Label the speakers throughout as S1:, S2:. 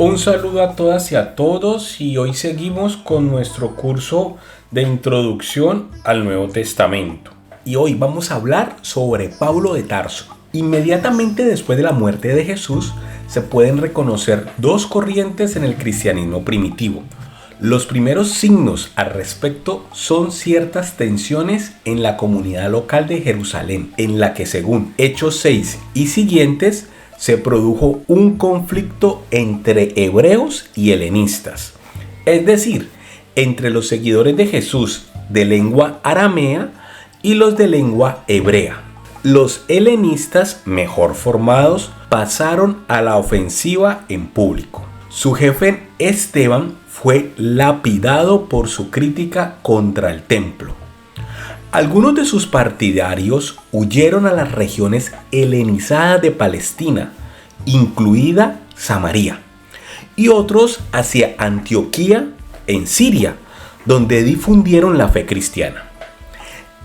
S1: Un saludo a todas y a todos, y hoy seguimos con nuestro curso de introducción al Nuevo Testamento. Y hoy vamos a hablar sobre Pablo de Tarso. Inmediatamente después de la muerte de Jesús se pueden reconocer dos corrientes en el cristianismo primitivo. Los primeros signos al respecto son ciertas tensiones en la comunidad local de Jerusalén, en la que según Hechos 6 y siguientes se produjo un conflicto entre hebreos y helenistas, es decir, entre los seguidores de Jesús de lengua aramea y los de lengua hebrea. Los helenistas mejor formados pasaron a la ofensiva en público. Su jefe Esteban fue lapidado por su crítica contra el templo. Algunos de sus partidarios huyeron a las regiones helenizadas de Palestina, incluida Samaria, y otros hacia Antioquía, en Siria, donde difundieron la fe cristiana.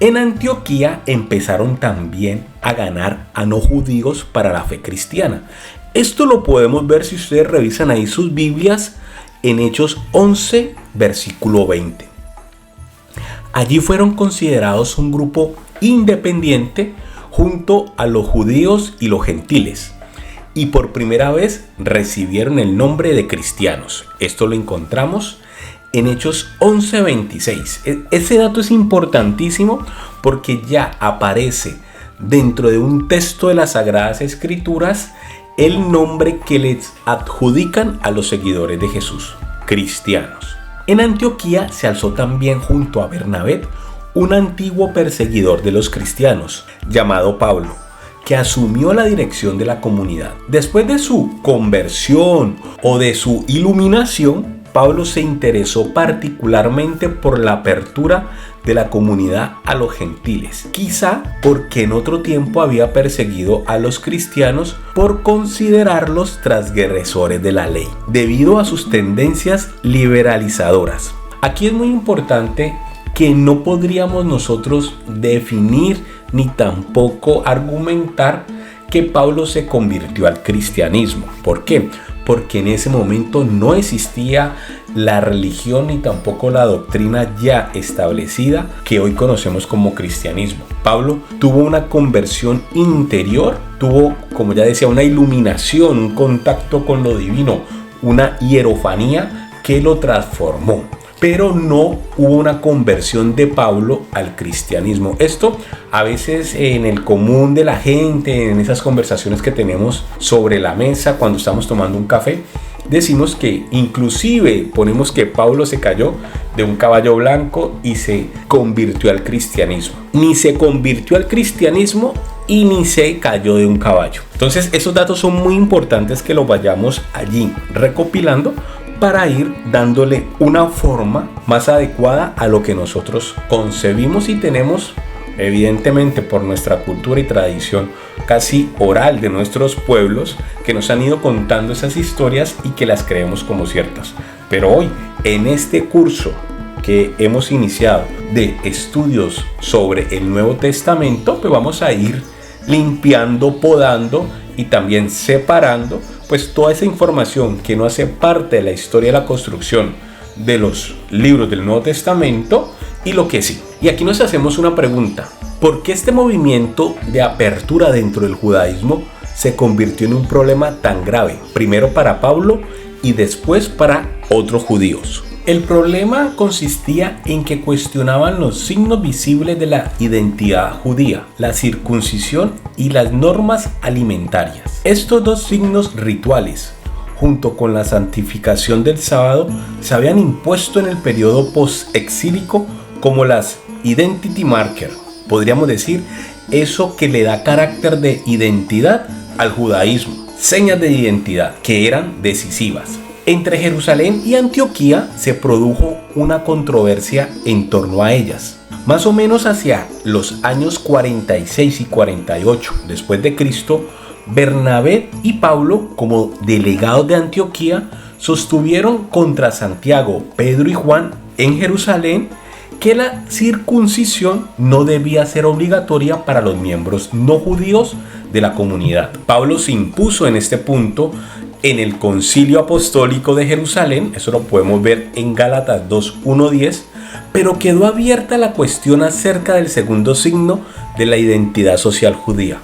S1: En Antioquía empezaron también a ganar a no judíos para la fe cristiana. Esto lo podemos ver si ustedes revisan ahí sus Biblias en Hechos 11, versículo 20. Allí fueron considerados un grupo independiente junto a los judíos y los gentiles, y por primera vez recibieron el nombre de cristianos. Esto lo encontramos en Hechos 11:26. Ese dato es importantísimo porque ya aparece dentro de un texto de las Sagradas Escrituras el nombre que les adjudican a los seguidores de Jesús, cristianos. En Antioquía se alzó también junto a Bernabé un antiguo perseguidor de los cristianos, llamado Pablo, que asumió la dirección de la comunidad. Después de su conversión o de su iluminación, Pablo se interesó particularmente por la apertura de la comunidad a los gentiles, quizá porque en otro tiempo había perseguido a los cristianos por considerarlos transgresores de la ley, debido a sus tendencias liberalizadoras. Aquí es muy importante que no podríamos nosotros definir ni tampoco argumentar que Pablo se convirtió al cristianismo. ¿Por qué? Porque en ese momento no existía la religión ni tampoco la doctrina ya establecida que hoy conocemos como cristianismo. Pablo tuvo una conversión interior, tuvo, como ya decía, una iluminación, un contacto con lo divino, una hierofanía que lo transformó. Pero no hubo una conversión de Pablo al cristianismo. Esto a veces en el común de la gente, en esas conversaciones que tenemos sobre la mesa cuando estamos tomando un café, decimos que inclusive ponemos que Pablo se cayó de un caballo blanco y se convirtió al cristianismo. Ni se convirtió al cristianismo y ni se cayó de un caballo. Entonces esos datos son muy importantes que los vayamos allí recopilando para ir dándole una forma más adecuada a lo que nosotros concebimos y tenemos, evidentemente por nuestra cultura y tradición casi oral de nuestros pueblos, que nos han ido contando esas historias y que las creemos como ciertas. Pero hoy, en este curso que hemos iniciado de estudios sobre el Nuevo Testamento, pues vamos a ir limpiando, podando y también separando pues toda esa información que no hace parte de la historia de la construcción de los libros del Nuevo Testamento y lo que sí. Y aquí nos hacemos una pregunta: ¿por qué este movimiento de apertura dentro del judaísmo se convirtió en un problema tan grave? Primero para Pablo y después para otros judíos. El problema consistía en que cuestionaban los signos visibles de la identidad judía, la circuncisión y las normas alimentarias. Estos dos signos rituales, junto con la santificación del sábado, se habían impuesto en el periodo post-exílico como las identity marker. Podríamos decir eso que le da carácter de identidad al judaísmo, señas de identidad que eran decisivas. Entre Jerusalén y Antioquía se produjo una controversia en torno a ellas. Más o menos hacia los años 46 y 48 después de Cristo, Bernabé y Pablo, como delegados de Antioquía, sostuvieron contra Santiago, Pedro y Juan en Jerusalén que la circuncisión no debía ser obligatoria para los miembros no judíos de la comunidad. Pablo se impuso en este punto en el Concilio Apostólico de Jerusalén, eso lo podemos ver en Gálatas 2:1-10, pero quedó abierta la cuestión acerca del segundo signo de la identidad social judía,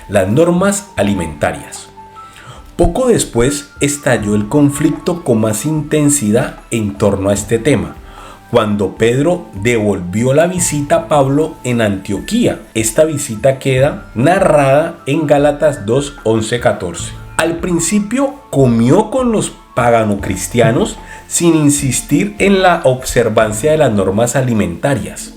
S1: las normas alimentarias. Poco después estalló el conflicto con más intensidad en torno a este tema, cuando Pedro devolvió la visita a Pablo en Antioquía. Esta visita queda narrada en Gálatas 2:11-14. Al principio comió con los pagano-cristianos sin insistir en la observancia de las normas alimentarias.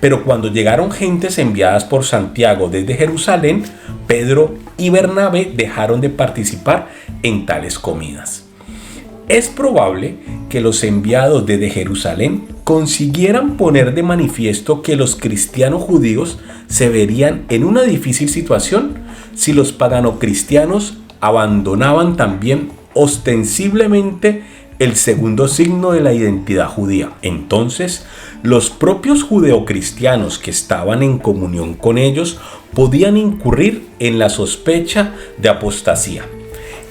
S1: Pero cuando llegaron gentes enviadas por Santiago desde Jerusalén, Pedro y Bernabé dejaron de participar en tales comidas. Es probable que los enviados desde Jerusalén consiguieran poner de manifiesto que los cristianos judíos se verían en una difícil situación si los pagano-cristianos abandonaban también ostensiblemente el segundo signo de la identidad judía. Entonces, los propios judeocristianos que estaban en comunión con ellos podían incurrir en la sospecha de apostasía.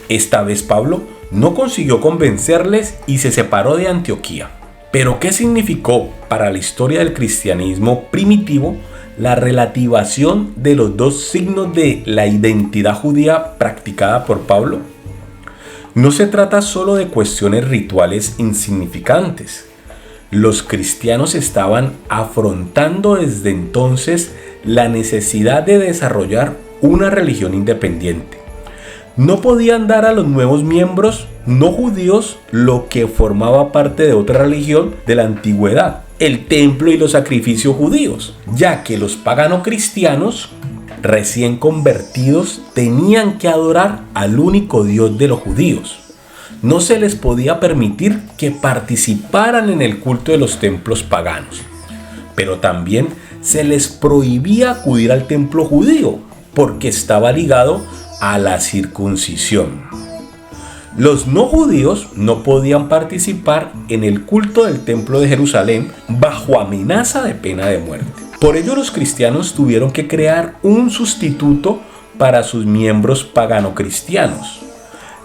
S1: Esta vez Pablo no consiguió convencerles y se separó de Antioquía. Pero ¿qué significó para la historia del cristianismo primitivo la relativación de los dos signos de la identidad judía practicada por Pablo? No se trata solo de cuestiones rituales insignificantes. Los cristianos estaban afrontando desde entonces la necesidad de desarrollar una religión independiente. No podían dar a los nuevos miembros no judíos lo que formaba parte de otra religión de la antigüedad, el templo y los sacrificios judíos, ya que los paganos cristianos recién convertidos tenían que adorar al único Dios de los judíos. No se les podía permitir que participaran en el culto de los templos paganos, pero también se les prohibía acudir al templo judío porque estaba ligado a la circuncisión. Los no judíos no podían participar en el culto del templo de Jerusalén bajo amenaza de pena de muerte. Por ello los cristianos tuvieron que crear un sustituto para sus miembros pagano-cristianos.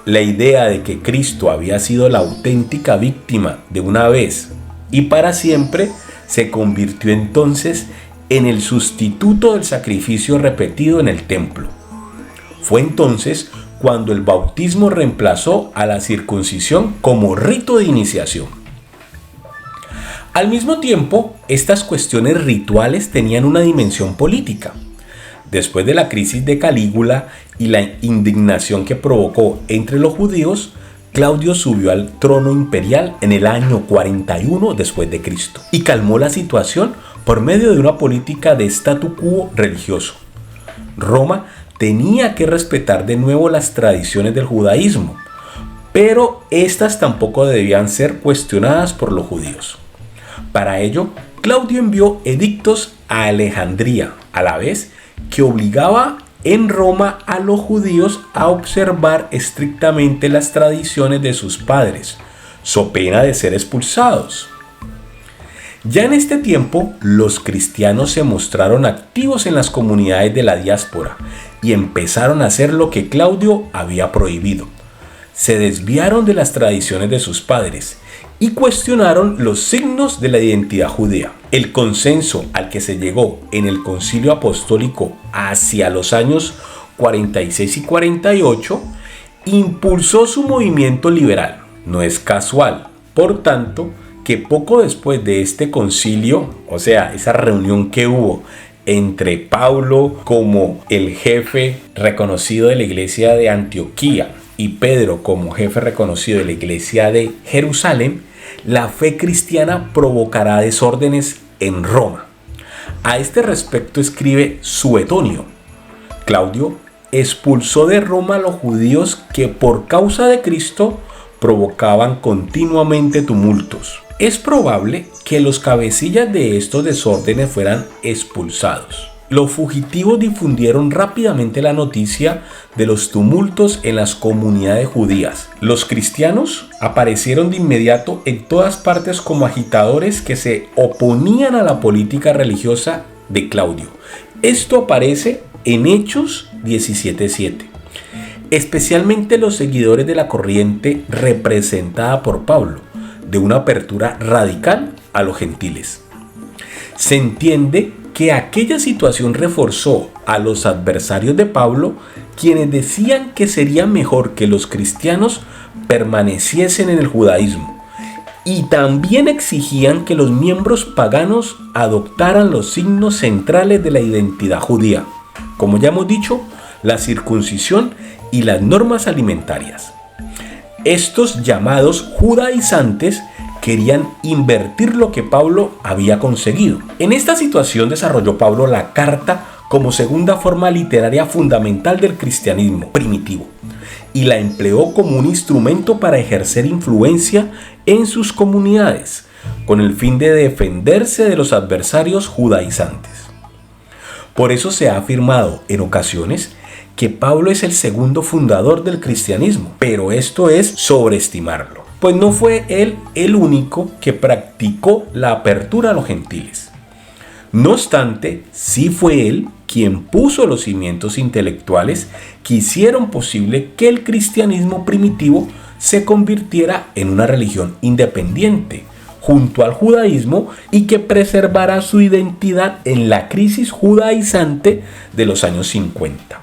S1: La idea de que Cristo había sido la auténtica víctima de una vez y para siempre se convirtió entonces en el sustituto del sacrificio repetido en el templo. Fue entonces cuando el bautismo reemplazó a la circuncisión como rito de iniciación. Al mismo tiempo, estas cuestiones rituales tenían una dimensión política. Después de la crisis de Calígula y la indignación que provocó entre los judíos, Claudio subió al trono imperial en el año 41 después de Cristo y calmó la situación por medio de una política de statu quo religioso. Roma tenía que respetar de nuevo las tradiciones del judaísmo, pero estas tampoco debían ser cuestionadas por los judíos. Para ello, Claudio envió edictos a Alejandría, a la vez que obligaba en Roma a los judíos a observar estrictamente las tradiciones de sus padres, so pena de ser expulsados. Ya en este tiempo, los cristianos se mostraron activos en las comunidades de la diáspora y empezaron a hacer lo que Claudio había prohibido. Se desviaron de las tradiciones de sus padres y cuestionaron los signos de la identidad judía. El consenso al que se llegó en el Concilio Apostólico hacia los años 46 y 48 impulsó su movimiento liberal. No es casual, por tanto, que poco después de este concilio, o sea, esa reunión que hubo entre Pablo como el jefe reconocido de la iglesia de Antioquía y Pedro como jefe reconocido de la iglesia de Jerusalén, la fe cristiana provocará desórdenes en Roma. A este respecto escribe Suetonio: Claudio expulsó de Roma a los judíos que por causa de Cristo provocaban continuamente tumultos. Es probable que los cabecillas de estos desórdenes fueran expulsados. Los fugitivos difundieron rápidamente la noticia de los tumultos en las comunidades judías. Los cristianos aparecieron de inmediato en todas partes como agitadores que se oponían a la política religiosa de Claudio. Esto aparece en Hechos 17:7. Especialmente los seguidores de la corriente representada por Pablo, de una apertura radical a los gentiles. Se entiende que aquella situación reforzó a los adversarios de Pablo, quienes decían que sería mejor que los cristianos permaneciesen en el judaísmo, y también exigían que los miembros paganos adoptaran los signos centrales de la identidad judía, como ya hemos dicho, la circuncisión y las normas alimentarias. Estos llamados judaizantes querían invertir lo que Pablo había conseguido. En esta situación desarrolló Pablo la carta como segunda forma literaria fundamental del cristianismo primitivo y la empleó como un instrumento para ejercer influencia en sus comunidades, con el fin de defenderse de los adversarios judaizantes. Por eso se ha afirmado en ocasiones que Pablo es el segundo fundador del cristianismo, pero esto es sobreestimarlo, pues no fue él el único que practicó la apertura a los gentiles. No obstante, sí fue él quien puso los cimientos intelectuales que hicieron posible que el cristianismo primitivo se convirtiera en una religión independiente, junto al judaísmo, y que preservara su identidad en la crisis judaizante de los años 50.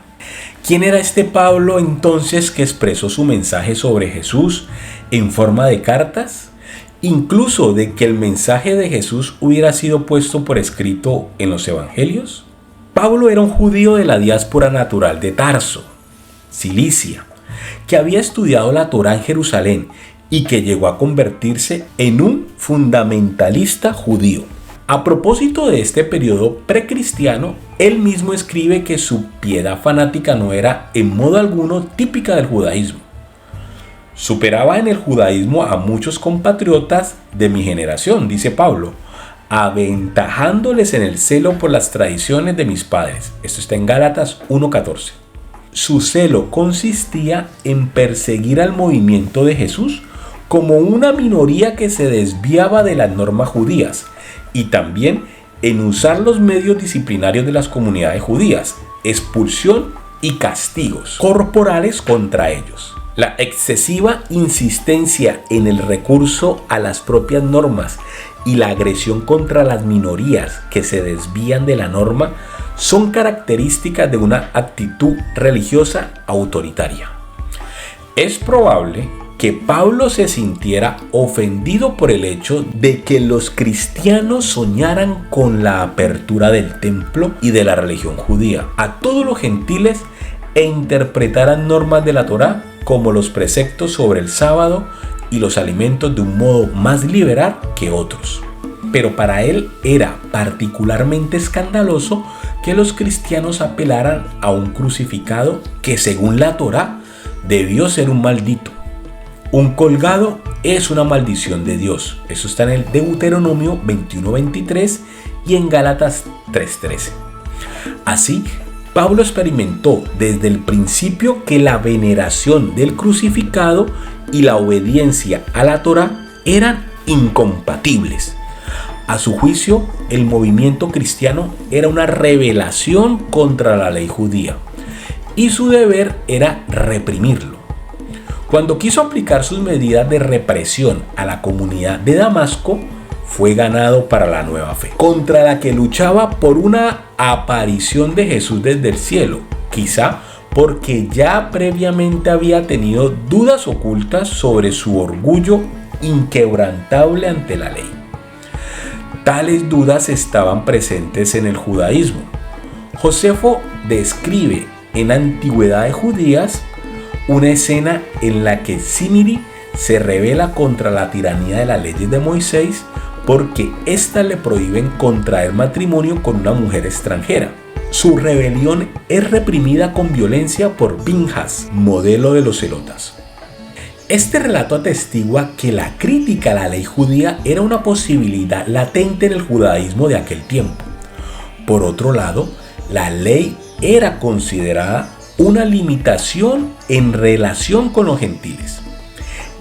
S1: ¿Quién era este Pablo entonces que expresó su mensaje sobre Jesús en forma de cartas? Incluso de que el mensaje de Jesús hubiera sido puesto por escrito en los evangelios. Pablo era un judío de la diáspora natural de Tarso, Cilicia, que había estudiado la Torá en Jerusalén y que llegó a convertirse en un fundamentalista judío. A propósito de este periodo precristiano, él mismo escribe que su piedad fanática no era en modo alguno típica del judaísmo. Superaba en el judaísmo a muchos compatriotas de mi generación, dice Pablo, aventajándoles en el celo por las tradiciones de mis padres. Esto está en Gálatas 1:14. Su celo consistía en perseguir al movimiento de Jesús como una minoría que se desviaba de las normas judías, y también en usar los medios disciplinarios de las comunidades judías, expulsión y castigos corporales contra ellos. La excesiva insistencia en el recurso a las propias normas y la agresión contra las minorías que se desvían de la norma son características de una actitud religiosa autoritaria. Es probable que Pablo se sintiera ofendido por el hecho de que los cristianos soñaran con la apertura del templo y de la religión judía a todos los gentiles e interpretaran normas de la Torá como los preceptos sobre el sábado y los alimentos de un modo más liberal que otros. Pero para él era particularmente escandaloso que los cristianos apelaran a un crucificado que, según la Torá, debió ser un maldito. Un colgado es una maldición de Dios. Eso está en el Deuteronomio 21:23 y en Gálatas 3:13. Así, Pablo experimentó desde el principio que la veneración del crucificado y la obediencia a la Torá eran incompatibles. A su juicio, el movimiento cristiano era una rebelión contra la ley judía y su deber era reprimirlo. Cuando quiso aplicar sus medidas de represión a la comunidad de Damasco, fue ganado para la nueva fe, contra la que luchaba por una aparición de Jesús desde el cielo, quizá porque ya previamente había tenido dudas ocultas sobre su orgullo inquebrantable ante la ley. Tales dudas estaban presentes en el judaísmo. Josefo describe en Antigüedades Judías una escena en la que Zimri se rebela contra la tiranía de las leyes de Moisés porque éstas le prohíben contraer matrimonio con una mujer extranjera. Su rebelión es reprimida con violencia por Pinjas, modelo de los celotas. Este relato atestigua que la crítica a la ley judía era una posibilidad latente en el judaísmo de aquel tiempo. Por otro lado, La ley era considerada una limitación en relación con los gentiles.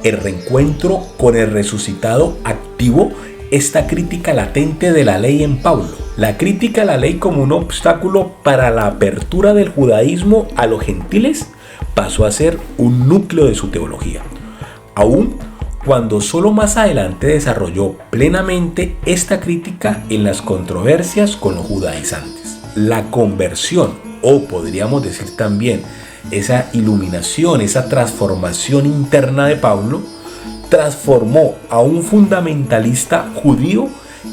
S1: El reencuentro con el resucitado activó esta crítica latente de la ley en Pablo. La crítica a la ley como un obstáculo para la apertura del judaísmo a los gentiles pasó a ser un núcleo de su teología, aun cuando solo más adelante desarrolló plenamente esta crítica en las controversias con los judaizantes. La conversión, o podríamos decir también esa iluminación, esa transformación interna de Pablo, transformó a un fundamentalista judío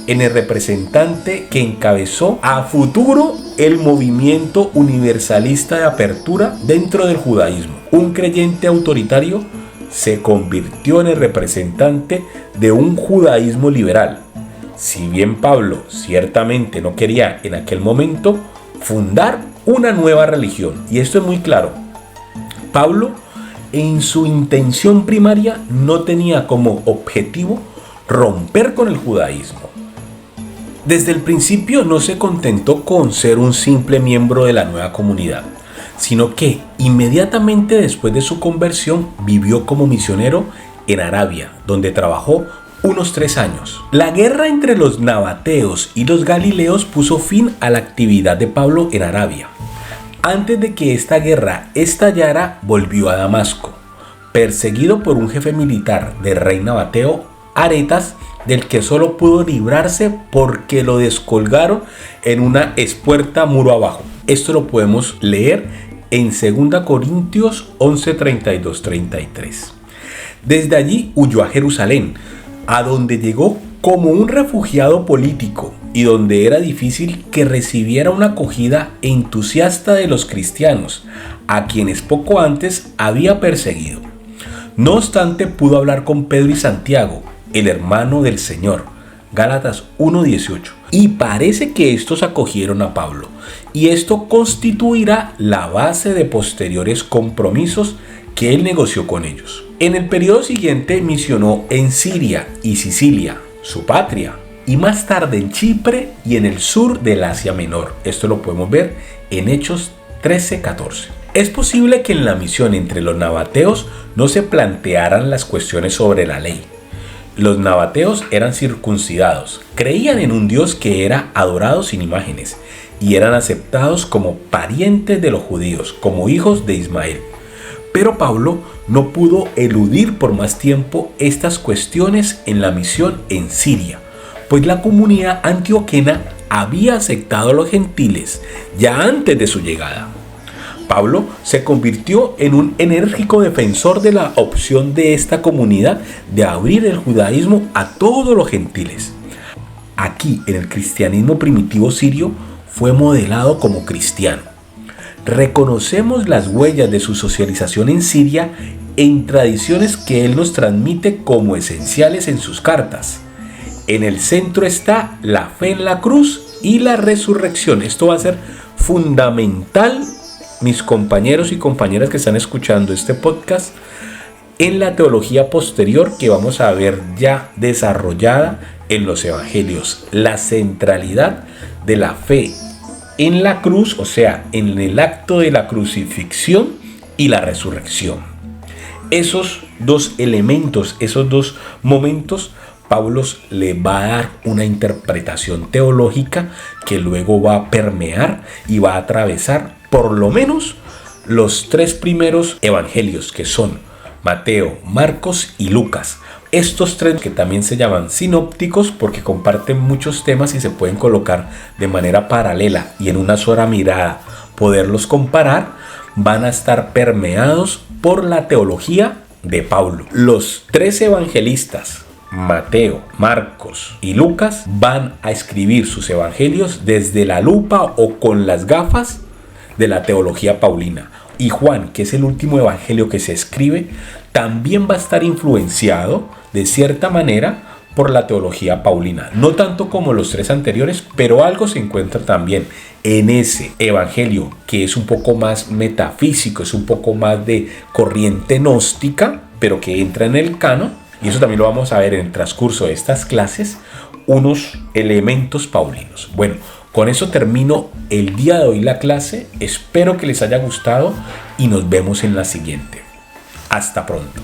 S1: en el representante que encabezó a futuro el movimiento universalista de apertura dentro del judaísmo. Un creyente autoritario se convirtió en el representante de un judaísmo liberal. Si bien Pablo ciertamente no quería en aquel momento fundar una nueva religión, y esto es muy claro, Pablo en su intención primaria no tenía como objetivo romper con el judaísmo. Desde el principio no se contentó con ser un simple miembro de la nueva comunidad, sino que inmediatamente después de su conversión vivió como misionero en Arabia, donde trabajó unos 3 años. La guerra entre los nabateos y los galileos puso fin a la actividad de Pablo en Arabia. Antes de que esta guerra estallara, volvió a Damasco, perseguido por un jefe militar del rey nabateo, Aretas, del que solo pudo librarse porque lo descolgaron en una espuerta muro abajo. Esto lo podemos leer en 2 Corintios 11, 32, 33. Desde allí huyó a Jerusalén, a donde llegó como un refugiado político y donde era difícil que recibiera una acogida entusiasta de los cristianos, a quienes poco antes había perseguido. No obstante, pudo hablar con Pedro y Santiago, el hermano del Señor, Gálatas 1:18, y parece que estos acogieron a Pablo, y esto constituirá la base de posteriores compromisos que él negoció con ellos. En el periodo siguiente misionó en Siria y Sicilia, su patria, y más tarde en Chipre y en el sur del Asia Menor. Esto lo podemos ver en Hechos 13:14. Es posible que en la misión entre los nabateos no se plantearan las cuestiones sobre la ley. Los nabateos eran circuncidados, creían en un Dios que era adorado sin imágenes y eran aceptados como parientes de los judíos, como hijos de Ismael. Pero Pablo no pudo eludir por más tiempo estas cuestiones en la misión en Siria, pues la comunidad antioquena había aceptado a los gentiles ya antes de su llegada. Pablo se convirtió en un enérgico defensor de la opción de esta comunidad de abrir el judaísmo a todos los gentiles. Aquí, en el cristianismo primitivo sirio, fue modelado como cristiano. Reconocemos las huellas de su socialización en Siria en tradiciones que él nos transmite como esenciales en sus cartas. En el centro está la fe en la cruz y la resurrección. Esto va a ser fundamental, mis compañeros y compañeras que están escuchando este podcast, en la teología posterior que vamos a ver ya desarrollada en los evangelios. La centralidad de la fe en la cruz, o sea, en el acto de la crucifixión y la resurrección. Esos dos elementos, esos dos momentos, Pablo le va a dar una interpretación teológica que luego va a permear y va a atravesar por lo menos los 3 primeros evangelios, que son Mateo, Marcos y Lucas. Estos 3, que también se llaman sinópticos porque comparten muchos temas y se pueden colocar de manera paralela y en una sola mirada poderlos comparar, van a estar permeados por la teología de Pablo. Los 3 evangelistas, Mateo, Marcos y Lucas, van a escribir sus evangelios desde la lupa o con las gafas de la teología paulina. Y Juan, que es el último evangelio que se escribe, también va a estar influenciado de cierta manera por la teología paulina. No tanto como los 3 anteriores, pero algo se encuentra también en ese evangelio que es un poco más metafísico, es un poco más de corriente gnóstica, pero que entra en el canon. Y eso también lo vamos a ver en el transcurso de estas clases, unos elementos paulinos. Bueno, Con eso termino el día de hoy la clase. Espero que les haya gustado y nos vemos en la siguiente. Hasta pronto.